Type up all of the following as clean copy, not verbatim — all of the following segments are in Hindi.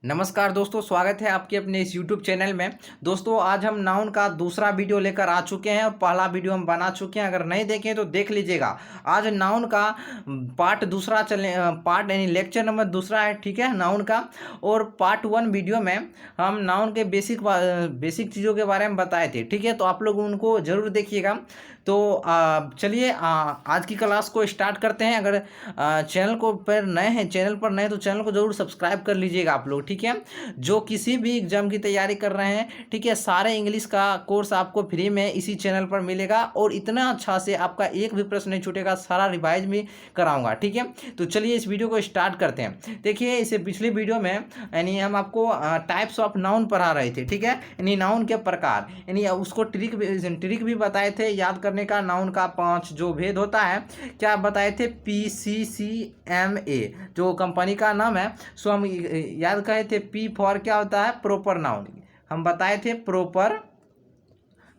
नमस्कार दोस्तों, स्वागत है आपके अपने इस YouTube चैनल में। दोस्तों, आज हम नाउन का दूसरा वीडियो लेकर आ चुके हैं और पहला वीडियो हम बना चुके हैं। अगर नहीं देखें तो देख लीजिएगा। आज नाउन का पार्ट दूसरा पार्ट यानी लेक्चर नंबर दूसरा है, ठीक है, नाउन का। और पार्ट 1 वीडियो में हम नाउन के बेसिक चीज़ों के बारे में बताए थे, ठीक है। तो आप लोग उनको ज़रूर देखिएगा। तो चलिए आज की क्लास को स्टार्ट करते हैं। अगर चैनल पर नए तो चैनल को जरूर सब्सक्राइब कर लीजिएगा आप लोग, ठीक है। जो किसी भी एग्जाम की तैयारी कर रहे हैं, ठीक है, सारे इंग्लिश का कोर्स आपको फ्री में इसी चैनल पर मिलेगा और इतना अच्छा से आपका एक भी प्रश्न नहीं छूटेगा, सारा रिवाइज भी कराऊंगा, ठीक है। तो चलिए इस वीडियो को स्टार्ट करते हैं। देखिए, इसे पिछले वीडियो में यानी हम आपको टाइप्स ऑफ नाउन पढ़ा रहे थे, ठीक है, यानी नाउन के प्रकार, यानी उसको ट्रिक भी बताए थे याद करने का। नाउन का 5 जो भेद होता है, क्या बताए थे, PCCMA जो कंपनी का नाम है। सो हम याद कहे थे, P फॉर क्या होता है, प्रॉपर नाउन, हम बताए थे प्रॉपर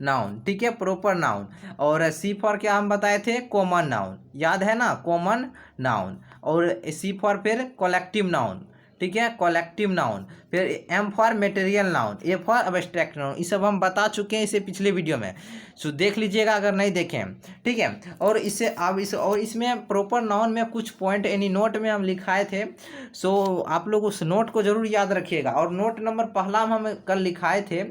नाउन, ठीक है, प्रॉपर नाउन। और C फॉर क्या हम बताए थे, कॉमन नाउन, याद है ना, कॉमन नाउन। और C फॉर फिर कलेक्टिव नाउन, ठीक है, कलेक्टिव नाउन। फिर M for material noun, A for abstract noun. ये सब हम बता चुके हैं इसे पिछले वीडियो में, सो देख लीजिएगा अगर नहीं देखें, ठीक है। और इससे अब इसमें प्रॉपर नाउन में कुछ पॉइंट यानी नोट में हम लिखाए थे। सो आप लोग उस नोट को जरूर याद रखिएगा। और नोट नंबर पहला में हम कल लिखाए थे,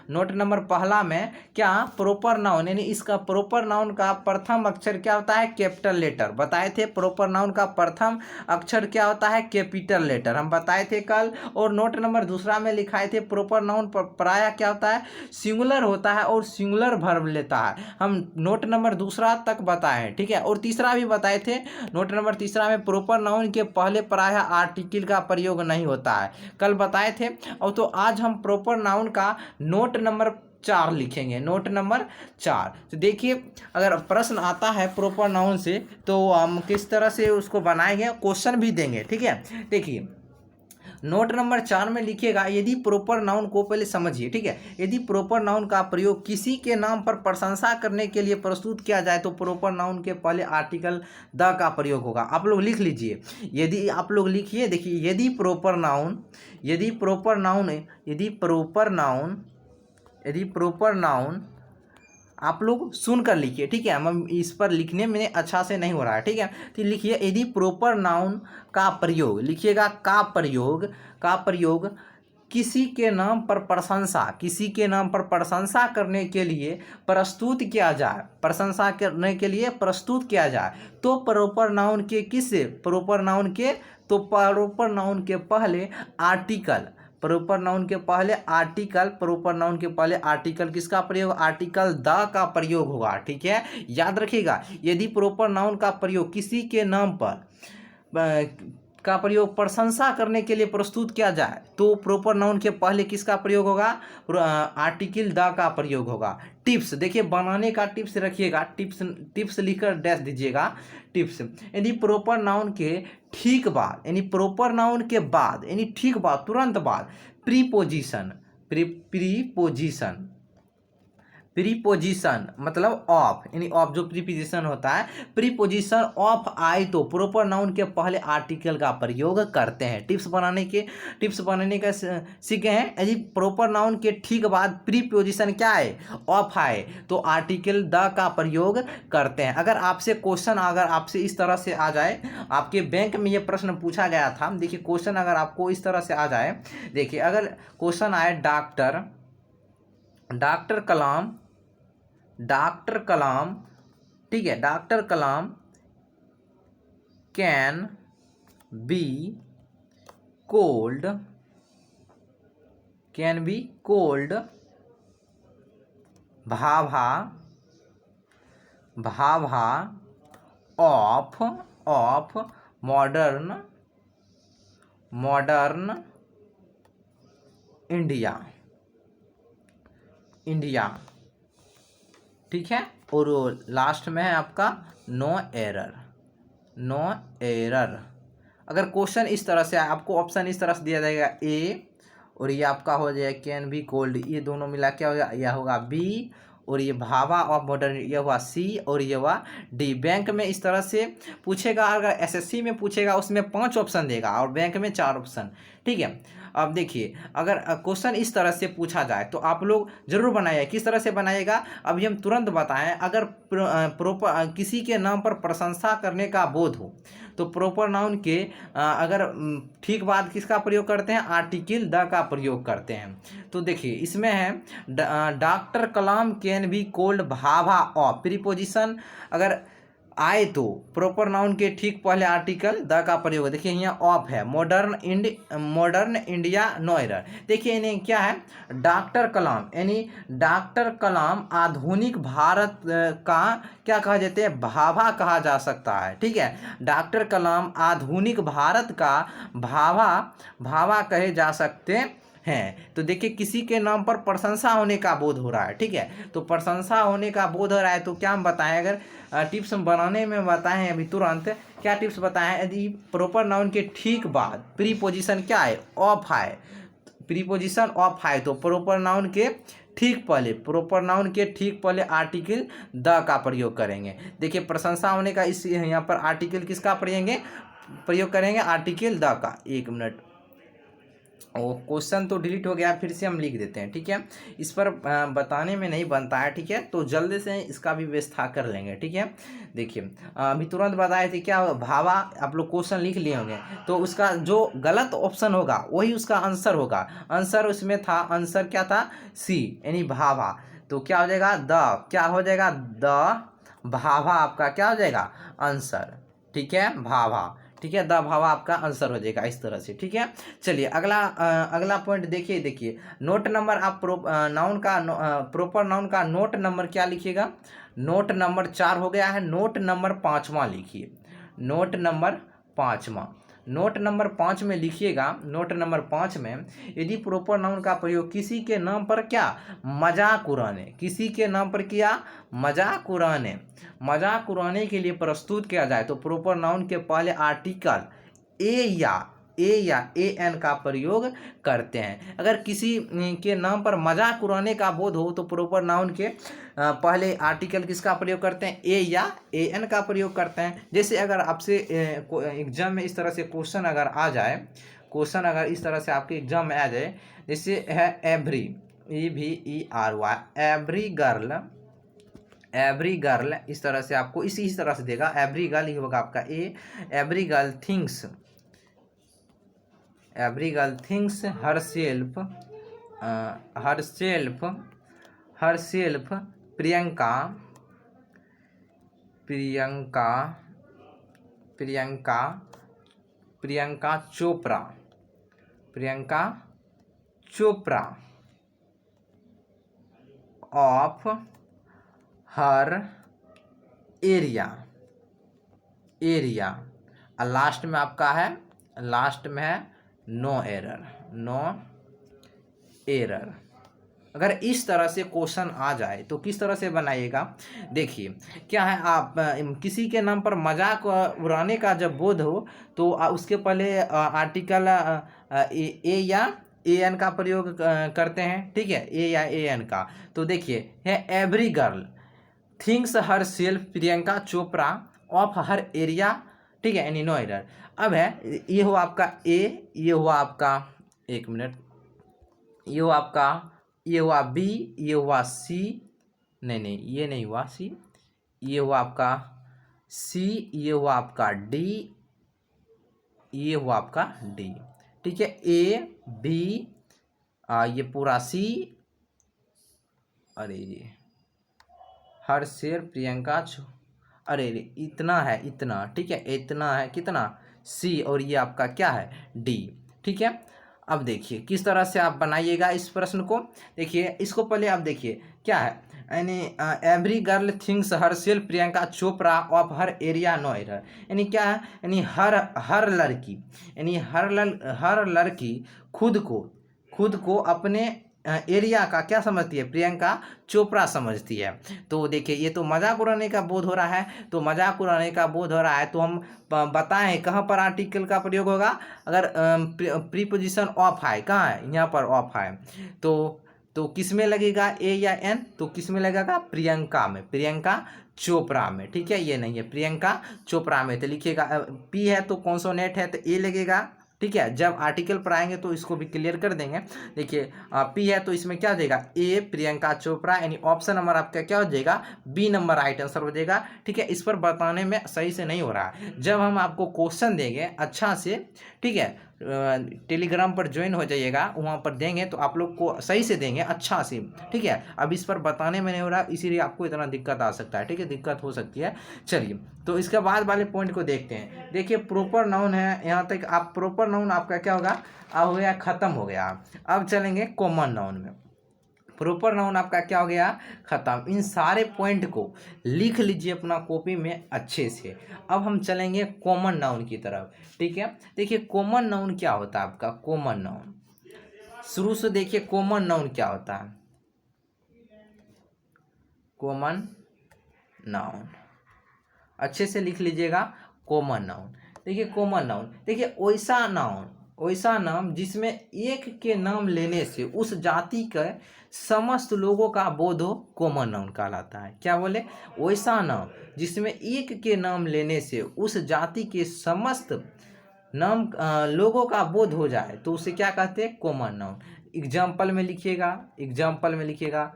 नोट नंबर पहला में क्या, प्रॉपर नाउन यानी इसका प्रॉपर नाउन का प्रथम अक्षर क्या होता है, कैपिटल लेटर बताए थे। प्रॉपर नाउन का प्रथम अक्षर क्या होता है, कैपिटल लेटर, हम बताए थे कल। और नोट नंबर दूसरा में लिखाए थे, प्रॉपर नाउन प्रायः क्या होता है, सिंगुलर होता है और सिंगुलर वर्ब लेता है। हम नोट नंबर दूसरा तक बताए हैं, ठीक है। और तीसरा भी बताए थे, नोट नंबर तीसरा में प्रॉपर नाउन के पहले प्रायः आर्टिकल का प्रयोग नहीं होता है, कल बताए थे। और तो आज हम प्रॉपर नाउन का नोट नंबर 4 लिखेंगे, नोट नंबर 4। तो देखिए, अगर प्रश्न आता है प्रॉपर नाउन से तो हम किस तरह से उसको बनाएंगे, क्वेश्चन भी देंगे, ठीक है। देखिए, नोट नंबर 4 में लिखिएगा, यदि प्रॉपर नाउन को पहले समझिए, ठीक है। यदि प्रॉपर नाउन का प्रयोग किसी के नाम पर प्रशंसा करने के लिए प्रस्तुत किया जाए तो प्रॉपर नाउन के पहले आर्टिकल द का प्रयोग होगा। आप लोग लिख लीजिए, यदि आप लोग लिखिए, देखिए, यदि प्रॉपर नाउन आप लोग सुनकर लिखिए, ठीक है। हम इस पर लिखने में अच्छा से नहीं हो रहा है, ठीक है। तो लिखिए, यदि प्रॉपर नाउन का प्रयोग, लिखिएगा का प्रयोग किसी के नाम पर प्रशंसा करने के लिए प्रस्तुत किया जाए, तो प्रॉपर नाउन के प्रॉपर नाउन के पहले आर्टिकल किसका प्रयोग, आर्टिकल द का प्रयोग होगा, ठीक है। याद रखिएगा, यदि प्रॉपर नाउन का प्रयोग किसी के नाम पर प्रशंसा करने के लिए प्रस्तुत किया जाए तो प्रॉपर नाउन के पहले किसका प्रयोग होगा, आर्टिकल द का प्रयोग होगा। टिप्स देखिए, बनाने का टिप्स रखिएगा, टिप्स लिखकर डैश दीजिएगा, टिप्स। यदि प्रॉपर नाउन के ठीक बाद यानी प्रॉपर नाउन के बाद यानी ठीक बाद, तुरंत बाद प्रीपोजिशन मतलब ऑफ, यानी ऑफ जो प्रीपोजिशन होता है, प्रीपोजिशन ऑफ आए तो प्रॉपर नाउन के पहले आर्टिकल का प्रयोग करते हैं। टिप्स बनाने का सीखे हैं। यदि प्रॉपर नाउन के ठीक बाद प्रीपोजिशन क्या है, ऑफ आए तो आर्टिकल द का प्रयोग करते हैं। अगर आपसे इस तरह से आ जाए, आपके बैंक में ये प्रश्न पूछा गया था, देखिए क्वेश्चन अगर आपको इस तरह से आ जाए, देखिए अगर क्वेश्चन आए, डॉक्टर कलाम, ठीक है, doctor Kalam can be cold Bhabha of modern India, ठीक है। और लास्ट में है आपका नो एरर। अगर क्वेश्चन इस तरह से आपको ऑप्शन इस तरह से दिया जाएगा, ए और ये आपका हो जाएगा कैन बी कोल्ड, ये दोनों मिला क्या होगा, यह होगा बी, और ये भाभा ऑफ मॉडर्न ये हुआ सी, और ये हुआ डी। बैंक में इस तरह से पूछेगा, अगर एसएससी में पूछेगा उसमें 5 ऑप्शन देगा और बैंक में 4 ऑप्शन, ठीक है। अब देखिए, अगर क्वेश्चन इस तरह से पूछा जाए तो आप लोग जरूर बनाइए। किस तरह से बनाइएगा अभी हम तुरंत बताएं। अगर प्रॉपर किसी के नाम पर प्रशंसा करने का बोध हो तो प्रॉपर नाउन के अगर ठीक बाद किसका प्रयोग करते हैं, आर्टिकल द का प्रयोग करते हैं। तो देखिए इसमें है doctor Kalam can be called Bhabha of, preposition अगर आए तो प्रॉपर नाउन के ठीक पहले आर्टिकल द का प्रयोग। देखिए यहाँ ऑफ है, मॉडर्न इंडिया नो एरर। देखिए इन्हें क्या है, डॉक्टर कलाम यानी डॉक्टर कलाम आधुनिक भारत का क्या कहा जाते हैं, भाभा कहा जा सकता है। ठीक है, डॉक्टर कलाम आधुनिक भारत का भाभा कहे जा सकते हैं। तो देखिए किसी के नाम पर प्रशंसा होने का बोध हो रहा है। ठीक है, तो प्रशंसा होने का बोध हो रहा है तो क्या हम बताएं, अगर टिप्स हम बनाने में बताए हैं अभी तुरंत, क्या टिप्स बताए हैं, यदि प्रॉपर नाउन के ठीक बाद प्रीपोजिशन क्या है, ऑफ है, प्रीपोजिशन ऑफ है तो प्रॉपर नाउन के ठीक पहले, प्रॉपर नाउन के ठीक पहले आर्टिकल द का प्रयोग करेंगे। देखिए प्रशंसा होने का इस यहाँ पर आर्टिकल किसका प्रयोग करेंगे, आर्टिकल द का। एक मिनट, वो क्वेश्चन तो डिलीट हो गया, फिर से हम लिख देते हैं। ठीक है, इस पर बताने में नहीं बनता है। ठीक है, तो जल्दी से इसका भी व्यवस्था कर लेंगे। ठीक है, देखिए अभी तुरंत बताए थे क्या भावा, आप लोग क्वेश्चन लिख लिए होंगे तो उसका जो गलत ऑप्शन होगा वही उसका आंसर होगा। आंसर उसमें था, आंसर क्या था, सी यानी भाभा। तो क्या हो जाएगा, द क्या हो जाएगा, द भाभा आपका क्या हो जाएगा, आंसर। ठीक है, भाभा। ठीक है, द भावा आपका आंसर हो जाएगा इस तरह से। ठीक है, चलिए अगला पॉइंट देखिए नोट नंबर आप नाउन का प्रॉपर नाउन का नोट नंबर क्या लिखिएगा, नोट नंबर 4 हो गया है, नोट नंबर 5वां लिखिए, नोट नंबर 5वां। नोट नंबर 5 में लिखिएगा, नोट नंबर 5 में यदि प्रॉपर नाउन का प्रयोग किसी के नाम पर क्या, मजाक उड़ाने, किसी के नाम पर किया मजाक उड़ाने के लिए प्रस्तुत किया जाए तो प्रॉपर नाउन के पहले आर्टिकल ए या एन का प्रयोग करते हैं। अगर किसी के नाम पर मजाक उड़ाने का बोध हो तो प्रॉपर नाउन के पहले आर्टिकल किसका प्रयोग करते हैं, ए या एन का प्रयोग करते हैं। जैसे अगर आपसे एग्जाम में इस तरह से क्वेश्चन अगर आ जाए, क्वेश्चन अगर इस तरह से आपके एग्जाम में आ जाए, जैसे है एवरी, EVERY, एवरी गर्ल, इस तरह से आपको इसी तरह से देगा, एवरी गर्ल ही होगा आपका A. Every girl thinks her self Priyanka Chopra of her area. Last में आपका है, नो एरर। अगर इस तरह से क्वेश्चन आ जाए तो किस तरह से बनाइएगा, देखिए क्या है, आप किसी के नाम पर मजाक उड़ाने का जब बोध हो तो उसके पहले आर्टिकल ए या एन का प्रयोग करते हैं। ठीक है, ए या एन का। तो देखिए है every girl thinks her self Priyanka Chopra of her area. ठीक है, यानी नो एरर। अब है ये हुआ आपका ए, ये हुआ आपका, एक मिनट, ये हुआ आपका, ये हुआ बी, ये हुआ सी, नहीं ये नहीं हुआ सी, ये हुआ आपका सी, ये हुआ आपका डी, ये हुआ आपका डी। ठीक है, ए बी, ये पूरा सी, अरे ये हर शेर प्रियंका अरे इतना है, इतना। ठीक है, इतना है कितना, सी, और ये आपका क्या है, डी। ठीक है, अब देखिए किस तरह से आप बनाइएगा इस प्रश्न को। देखिए इसको पहले आप देखिए क्या है, यानी every girl thinks her self Priyanka Chopra of her area no error. यानी क्या है, यानी हर लड़की, यानी हर लड़की खुद को अपने एरिया का क्या समझती है, प्रियंका चोपड़ा समझती है। तो देखिए ये तो मजाक उड़ाने का बोध हो रहा है, तो मजाक उड़ाने का बोध हो रहा है तो हम बताएं कहाँ पर आर्टिकल का प्रयोग होगा। अगर प्रीपोजिशन ऑफ है, कहाँ है, यहाँ पर ऑफ है, तो किस में लगेगा, ए या एन, तो किस में लगेगा, प्रियंका में, प्रियंका चोपड़ा में। ठीक है, ये नहीं है, प्रियंका चोपड़ा में। तो लिखिएगा पी है तो कॉन्सोनेंट है तो ए लगेगा, ठीक है, जब आर्टिकल पर आएंगे तो इसको भी क्लियर कर देंगे। देखिए पी है तो इसमें क्या हो जाएगा, ए प्रियंका चोपड़ा, यानी ऑप्शन नंबर आपका क्या हो जाएगा, बी नंबर राइट आंसर हो जाएगा। ठीक है, इस पर बताने में सही से नहीं हो रहा है। जब हम आपको क्वेश्चन देंगे अच्छा से, ठीक है, टेलीग्राम पर ज्वाइन हो जाइएगा, वहाँ पर देंगे तो आप लोग को सही से देंगे अच्छा से। ठीक है, अब इस पर बताने में नहीं हो रहा, इसीलिए आपको इतना दिक्कत आ सकता है। ठीक है, दिक्कत हो सकती है। चलिए तो इसके बाद वाले पॉइंट को देखते हैं। देखिए प्रॉपर नाउन है, यहाँ तक आप प्रॉपर नाउन आपका क्या होगा, अब हो गया, खत्म हो गया। अब चलेंगे कॉमन नाउन में। प्रॉपर नाउन आपका क्या हो गया, खत्म। इन सारे पॉइंट को लिख लीजिए अपना कॉपी में अच्छे से। अब हम चलेंगे कॉमन नाउन की तरफ। ठीक है, देखिए कॉमन नाउन क्या होता है आपका, कॉमन नाउन शुरू से देखिए कॉमन नाउन क्या होता है। कॉमन नाउन अच्छे से लिख लीजिएगा, कॉमन नाउन। देखिए कॉमन नाउन, देखिए वैसा नाउन, वैसा नाम जिसमें एक के नाम लेने से उस जाति के समस्त लोगों का बोध हो, कॉमन नाउन कहलाता है। क्या बोले, वैसा नाम जिसमें एक के नाम लेने से उस जाति के समस्त नाम लोगों का बोध हो जाए तो उसे क्या कहते हैं, कॉमन नाउन। एग्जाम्पल में लिखिएगा, एग्जाम्पल में लिखिएगा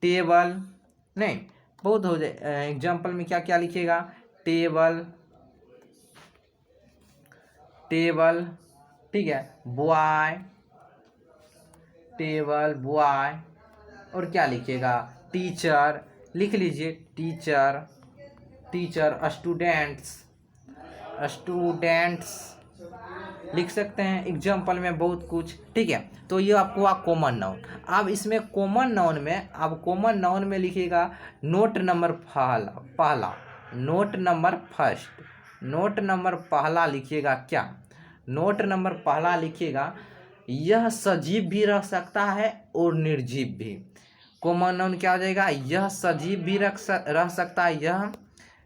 टेबल, नहीं बहुत हो जाए, एग्जाम्पल में क्या क्या लिखिएगा, टेबल, टेबल, ठीक है, बॉय, टेबल बॉय, और क्या लिखिएगा, टीचर, लिख लीजिए टीचर, टीचर, स्टूडेंट्स, स्टूडेंट्स लिख सकते हैं एग्जाम्पल में बहुत कुछ। ठीक है, तो ये आपको हुआ कॉमन नाउन। अब इसमें कॉमन नाउन में, अब कॉमन नाउन में लिखिएगा नोट नंबर पहला, पहला note number first, note number पहला लिखिएगा क्या, नोट नंबर पहला लिखिएगा, यह सजीव भी रह सकता है और निर्जीव भी। कॉमन नाउन क्या हो जाएगा, यह सजीव भी रह सकता है, यह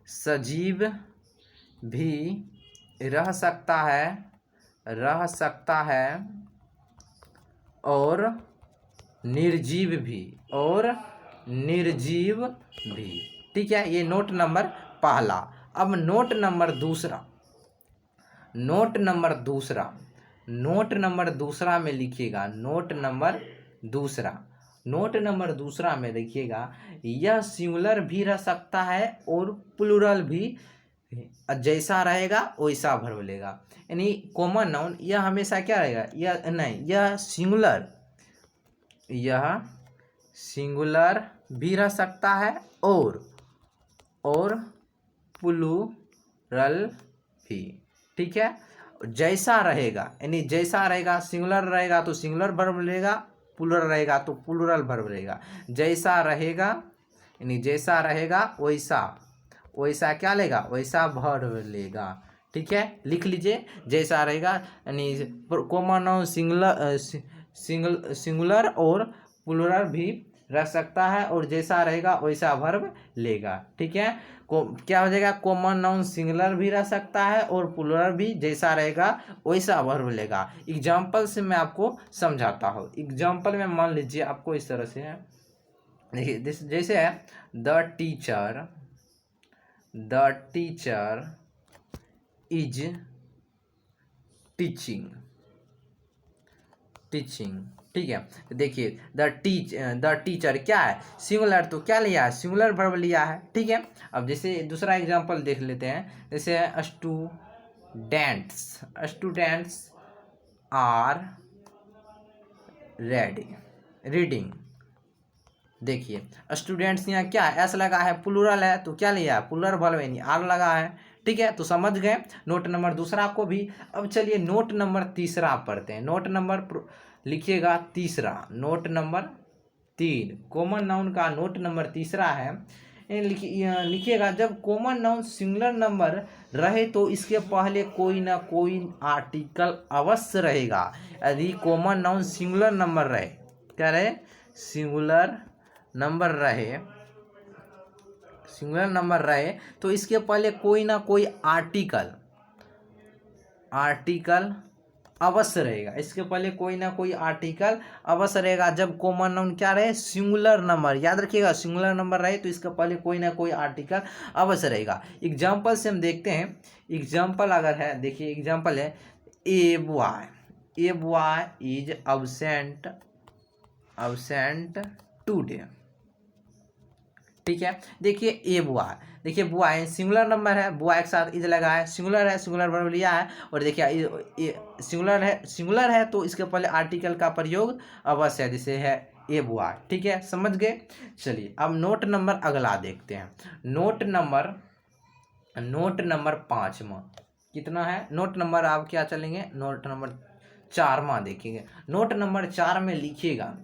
सजीव भी रह सकता है, रह सकता है, और निर्जीव भी, और निर्जीव भी। ठीक है, ये नोट नंबर पहला। अब नोट नंबर दूसरा, नोट नंबर दूसरा, नोट नंबर दूसरा में लिखिएगा, नोट नंबर दूसरा, नोट नंबर दूसरा में देखिएगा, यह सिंगुलर भी रह सकता है और प्लूरल भी, जैसा रहेगा वैसा भर लेगा। यानी कॉमन नाउन यह हमेशा क्या रहेगा, यह नहीं, यह सिंगुलर, यह सिंगुलर भी रह सकता है और प्लूरल भी। ठीक है, जैसा रहेगा, यानी जैसा रहेगा, सिंगुलर रहेगा तो सिंगुलर वर्ब लेगा, प्लूरल रहेगा तो प्लूरल वर्ब लेगा। जैसा रहेगा, यानी जैसा रहेगा वैसा, वैसा क्या लेगा, वैसा वर्ब लेगा। ठीक है, लिख लीजिए, जैसा रहेगा, यानी कॉमन नाउन सिंगुलर, सिंगुलर और प्लूरल भी रह सकता है, और जैसा रहेगा वैसा वर्ब लेगा। ठीक है, क्या हो जाएगा, कॉमन नाउन सिंगुलर भी रह सकता है और प्लूरल भी, जैसा रहेगा वैसा वर्ब लेगा। एग्जाम्पल से मैं आपको समझाता हूँ। एग्जाम्पल में मान लीजिए आपको इस तरह से है, देखिए जैसे है, the teacher, the teacher is teaching, teaching. ठीक है, देखिए द टीचर क्या है, सिंगुलर, तो क्या लिया है, सिंगुलर वर्ब लिया है। ठीक है, अब जैसे दूसरा एग्जांपल देख लेते हैं, जैसे students, students are ready, reading. देखिए स्टूडेंट्स यहाँ क्या है, एस लगा है, प्लूरल है, तो क्या लिया है, प्लूरल वर्ब, यानी आर लगा है। ठीक है, तो समझ गए नोट नंबर दूसरा को भी। अब चलिए नोट नंबर तीसरा पढ़ते हैं। नोट नंबर लिखिएगा तीसरा, नोट नंबर 3, कॉमन नाउन का नोट नंबर तीसरा है। लिखिएगा, जब कॉमन नाउन सिंगुलर नंबर रहे तो इसके पहले कोई ना कोई आर्टिकल अवश्य रहेगा। यदि कॉमन नाउन सिंगुलर नंबर रहे, क्या रहे, सिंगुलर नंबर रहे, सिंगुलर नंबर रहे तो इसके पहले कोई ना कोई आर्टिकल, आर्टिकल अवश्य रहेगा, इसके पहले कोई ना कोई आर्टिकल अवश्य रहेगा। जब कॉमन नाउन क्या रहे, सिंगुलर नंबर, याद रखिएगा सिंगुलर नंबर रहे तो इसके पहले कोई ना कोई आर्टिकल अवश्य रहेगा। एग्जाम्पल से हम देखते हैं, एग्जाम्पल अगर है, देखिए एग्जाम्पल है a boy is absent today. ठीक है, देखिए ए बॉय, देखिए बॉय सिंगुलर नंबर है, बॉय के साथ इज लगा है, सिंगुलर है, सिंगुलर वर्ब लिया है, और देखिए सिंगुलर है तो इसके पहले आर्टिकल का प्रयोग अवश्य है, जैसे है ए बॉय। ठीक है, समझ गए। चलिए अब नोट नंबर अगला देखते हैं। नोट नंबर 5वां कितना है, नोट नंबर आप क्या चलेंगे, नोट नंबर 4वां देखेंगे। नोट नंबर 4 में लिखिएगा,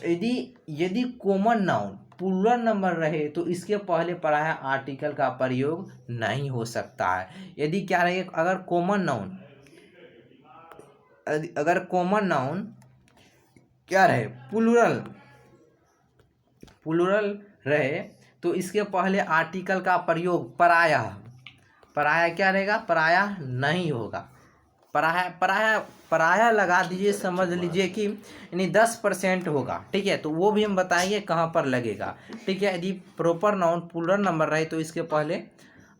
यदि कॉमन नाउन प्लूरल नंबर रहे तो इसके पहले पराया आर्टिकल का प्रयोग नहीं हो सकता है। यदि क्या रहे, अगर कॉमन नाउन क्या रहे, प्लूरल रहे तो इसके पहले आर्टिकल का प्रयोग पराया क्या रहेगा, पराया नहीं होगा। पराया लगा दीजिए, समझ लीजिए कि यानी 10% होगा। ठीक है, तो वो भी हम बताएंगे कहाँ पर लगेगा। ठीक है, यदि प्रॉपर नाउन प्लूरल नंबर रहे तो इसके पहले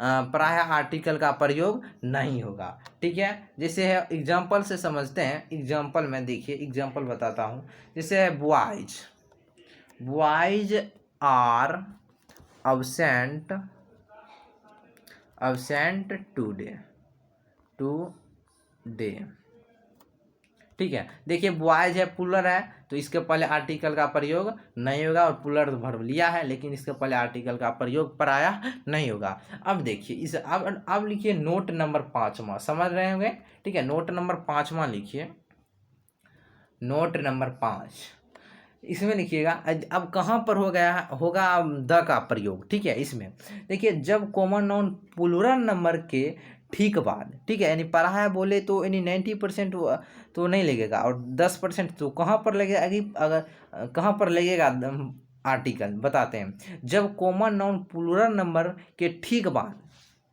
पराया आर्टिकल का प्रयोग नहीं होगा। ठीक है, जैसे है एग्जाम्पल से समझते हैं। एग्जाम्पल में देखिए, एग्जाम्पल बताता हूँ। जैसे है बॉयज आर absent टुडे। ठीक है, देखिए बॉयज है, प्लूरल है तो इसके पहले आर्टिकल का प्रयोग नहीं होगा, और प्लूरल वर्ब लिया है लेकिन इसके पहले आर्टिकल का प्रयोग पराया नहीं होगा। अब देखिए इस अब लिखिए नोट नंबर 5वां, समझ रहे होंगे। ठीक है, नोट नंबर 5वां लिखिए, नोट नंबर 5 इसमें लिखिएगा। अब कहाँ पर होगा द का प्रयोग। ठीक है, इसमें देखिए जब कॉमन नाउन प्लूरल नंबर के ठीक बाद, ठीक है, यानी पराया बोले तो यानी 90% तो नहीं लगेगा, और 10% तो कहाँ पर लगेगा, अगर कहाँ पर लगेगा आर्टिकल बताते हैं। जब कॉमन नाउन प्लूरल नंबर के ठीक बाद,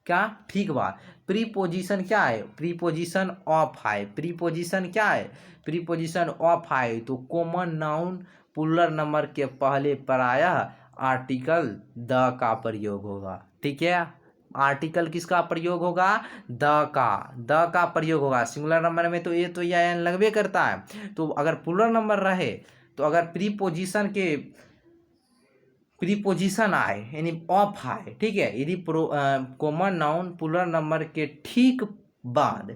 क्या ठीक बाद प्रीपोजिशन क्या है, प्रीपोजिशन ऑफ है, प्रीपोजिशन क्या है, प्रीपोजिशन ऑफ है, तो कॉमन नाउन प्लूरल नंबर के पहले पराया आर्टिकल द का प्रयोग होगा। ठीक है, आर्टिकल किसका प्रयोग होगा, द का प्रयोग होगा। सिंगुलर नंबर में तो ये तो या लगबे करता है, तो अगर प्लूरल नंबर रहे तो अगर प्रीपोजिशन आए यानी ऑफ आए। ठीक है, यदि कॉमन नाउन प्लूरल नंबर के ठीक बाद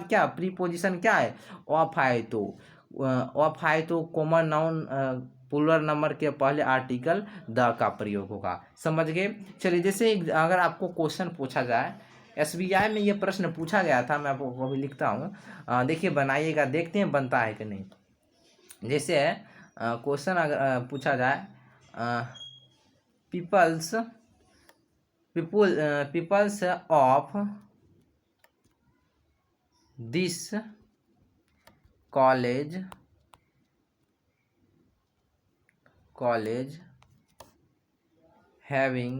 क्या प्रीपोजिशन क्या है, ऑफ आए तो कॉमन नाउन प्लूरल नंबर के पहले आर्टिकल द का प्रयोग होगा। समझ गए। चलिए, जैसे अगर आपको क्वेश्चन पूछा जाए, SBI में ये प्रश्न पूछा गया था, मैं आपको अभी लिखता हूँ, देखिए बनाइएगा, देखते हैं बनता है कि नहीं। जैसे क्वेश्चन अगर पूछा जाए, peoples of this college having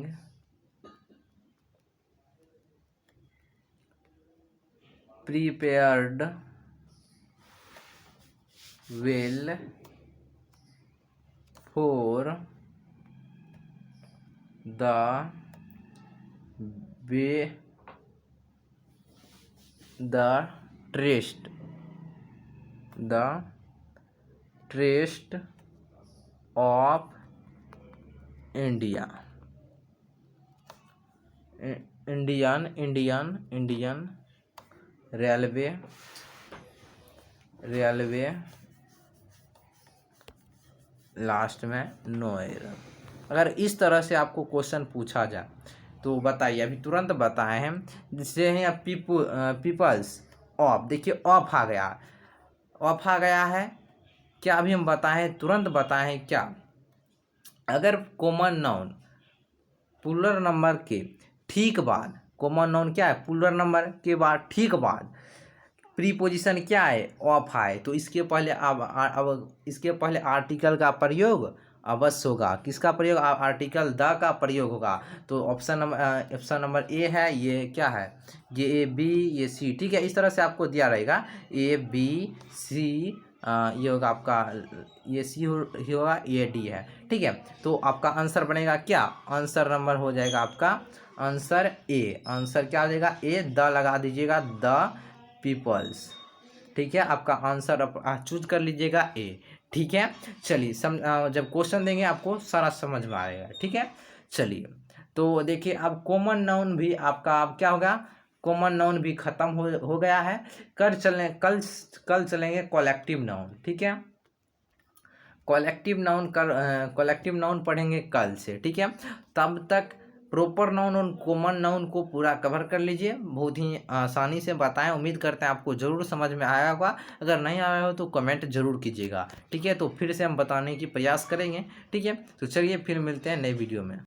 prepared well for the test of Indian railway last में नो एरर। अगर इस तरह से आपको क्वेश्चन पूछा जाए तो बताइए, अभी तुरंत बताए हैं। जैसे हैं पीपल्स ऑफ, देखिए ऑफ आ गया है क्या, अभी हम बताएं, तुरंत बताएं क्या। अगर कॉमन नाउन प्लूरल नंबर के ठीक बाद, कॉमन नाउन क्या है, प्लूरल नंबर के बाद ठीक बाद प्रीपोजिशन क्या है, ऑफ है, तो इसके पहले अब इसके पहले आर्टिकल का प्रयोग अवश्य होगा। किसका प्रयोग? आर्टिकल द का प्रयोग होगा। तो ऑप्शन नंबर ए है, ये क्या है, ये ए बी ये सी, ठीक है। इस तरह से आपको दिया रहेगा ए बी सी, ये होगा आपका, ये सी होगा, ये डी है, ठीक है। तो आपका आंसर बनेगा क्या? आंसर नंबर हो जाएगा आपका आंसर ए। आंसर क्या हो जाएगा? ए, द लगा दीजिएगा, द पीपल्स, ठीक है। आपका आंसर चूज कर लीजिएगा ए, ठीक है। चलिए जब क्वेश्चन देंगे आपको सारा समझ में आएगा, ठीक है। चलिए तो देखिए, अब कॉमन नाउन भी आपका अब क्या होगा, कॉमन नाउन भी खत्म हो गया है। कल चलेंगे कलेक्टिव नाउन, ठीक है। कलेक्टिव नाउन पढ़ेंगे कल से, ठीक है। तब तक प्रॉपर नाउन और कॉमन नाउन को पूरा कवर कर लीजिए। बहुत ही आसानी से बताएं, उम्मीद करते हैं आपको ज़रूर समझ में आया होगा। अगर नहीं आया हो तो कमेंट जरूर कीजिएगा, ठीक है। तो फिर से हम बताने की प्रयास करेंगे, ठीक है। तो चलिए फिर मिलते हैं नए वीडियो में।